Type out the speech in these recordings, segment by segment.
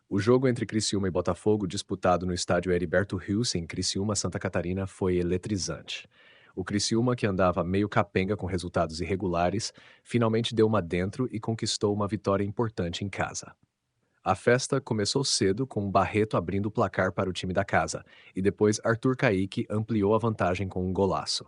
O jogo entre Criciúma e Botafogo, disputado no estádio Heriberto Rios, em Criciúma, Santa Catarina, foi eletrizante. O Criciúma, que andava meio capenga com resultados irregulares, finalmente deu uma dentro e conquistou uma vitória importante em casa. A festa começou cedo, com Barreto abrindo o placar para o time da casa, e depois Arthur Caíque ampliou a vantagem com um golaço.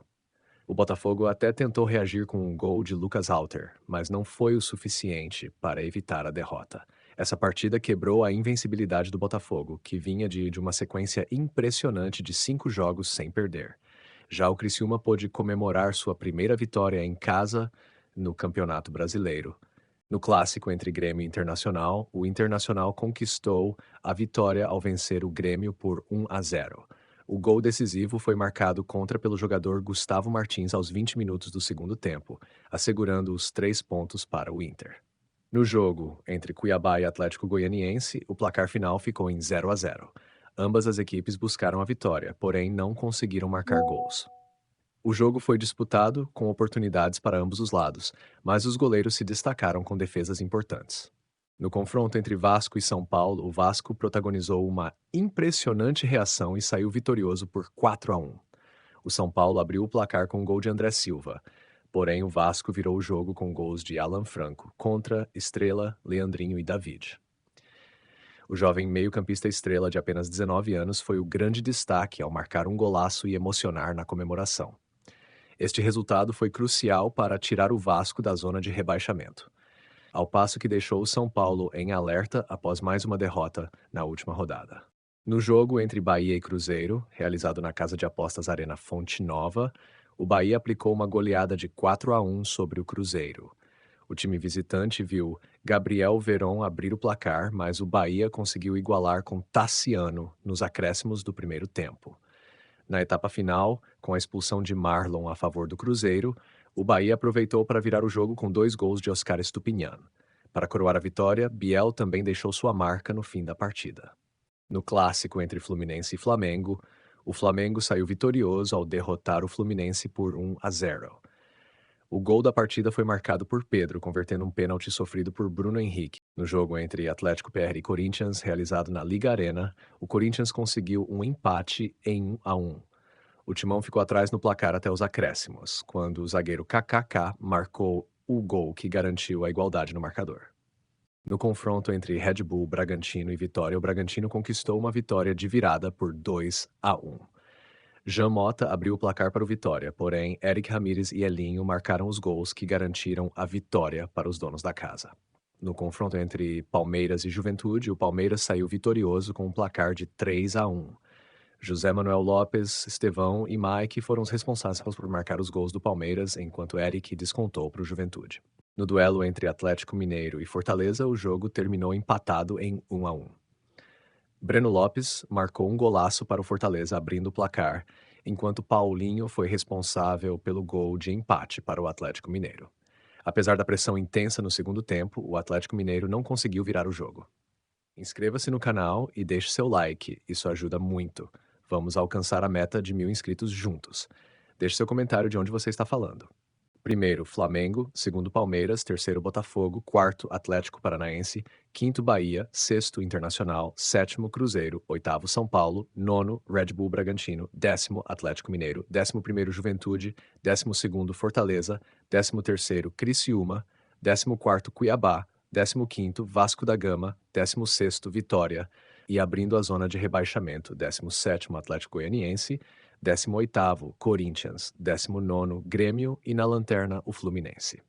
O Botafogo até tentou reagir com um gol de Lucas Halter, mas não foi o suficiente para evitar a derrota. Essa partida quebrou a invencibilidade do Botafogo, que vinha de uma sequência impressionante de 5 jogos sem perder. Já o Criciúma pôde comemorar sua primeira vitória em casa no Campeonato Brasileiro. No clássico entre Grêmio e Internacional, o Internacional conquistou a vitória ao vencer o Grêmio por 1-0. O gol decisivo foi marcado contra pelo jogador Gustavo Martins aos 20 minutos do segundo tempo, assegurando os 3 pontos para o Inter. No jogo entre Cuiabá e Atlético Goianiense, o placar final ficou em 0-0. Ambas as equipes buscaram a vitória, porém não conseguiram marcar gols. O jogo foi disputado, com oportunidades para ambos os lados, mas os goleiros se destacaram com defesas importantes. No confronto entre Vasco e São Paulo, o Vasco protagonizou uma impressionante reação e saiu vitorioso por 4-1. O São Paulo abriu o placar com um gol de André Silva, porém o Vasco virou o jogo com gols de Alan Franco, Contra, Estrela, Leandrinho e David. O jovem meio-campista Estrela, de apenas 19 anos, foi o grande destaque ao marcar um golaço e emocionar na comemoração. Este resultado foi crucial para tirar o Vasco da zona de rebaixamento, ao passo que deixou o São Paulo em alerta após mais uma derrota na última rodada. No jogo entre Bahia e Cruzeiro, realizado na casa de apostas Arena Fonte Nova, o Bahia aplicou uma goleada de 4-1 sobre o Cruzeiro. O time visitante viu Gabriel Veron abrir o placar, mas o Bahia conseguiu igualar com Tassiano nos acréscimos do primeiro tempo. Na etapa final, com a expulsão de Marlon a favor do Cruzeiro, o Bahia aproveitou para virar o jogo com 2 gols de Oscar Estupinian. Para coroar a vitória, Biel também deixou sua marca no fim da partida. No clássico entre Fluminense e Flamengo, o Flamengo saiu vitorioso ao derrotar o Fluminense por 1-0. O gol da partida foi marcado por Pedro, convertendo um pênalti sofrido por Bruno Henrique. No jogo entre Atlético PR e Corinthians, realizado na Liga Arena, o Corinthians conseguiu um empate em 1-1. O Timão ficou atrás no placar até os acréscimos, quando o zagueiro KKK marcou o gol que garantiu a igualdade no marcador. No confronto entre Red Bull, Bragantino e Vitória, o Bragantino conquistou uma vitória de virada por 2-1. Jean Mota abriu o placar para o Vitória, porém Eric Ramírez e Elinho marcaram os gols que garantiram a vitória para os donos da casa. No confronto entre Palmeiras e Juventude, o Palmeiras saiu vitorioso com um placar de 3-1. José Manuel Lopes, Estevão e Mike foram os responsáveis por marcar os gols do Palmeiras, enquanto Eric descontou para o Juventude. No duelo entre Atlético Mineiro e Fortaleza, o jogo terminou empatado em 1-1. Breno Lopes marcou um golaço para o Fortaleza, abrindo o placar, enquanto Paulinho foi responsável pelo gol de empate para o Atlético Mineiro. Apesar da pressão intensa no segundo tempo, o Atlético Mineiro não conseguiu virar o jogo. Inscreva-se no canal e deixe seu like, isso ajuda muito. Vamos alcançar a meta de 1.000 inscritos juntos. Deixe seu comentário de onde você está falando. Primeiro, Flamengo. Segundo, Palmeiras. Terceiro, Botafogo. Quarto, Atlético Paranaense. Quinto, Bahia. Sexto, Internacional. Sétimo, Cruzeiro. Oitavo, São Paulo. Nono, Red Bull Bragantino. Décimo, Atlético Mineiro. 11º, Juventude. 12º, Fortaleza. 13º, Criciúma. 14º, Cuiabá. 15º, Vasco da Gama. 16º, Vitória. E abrindo a zona de rebaixamento, 17º, Atlético Goianiense. 18º, Corinthians, 19º, Grêmio e na lanterna o Fluminense.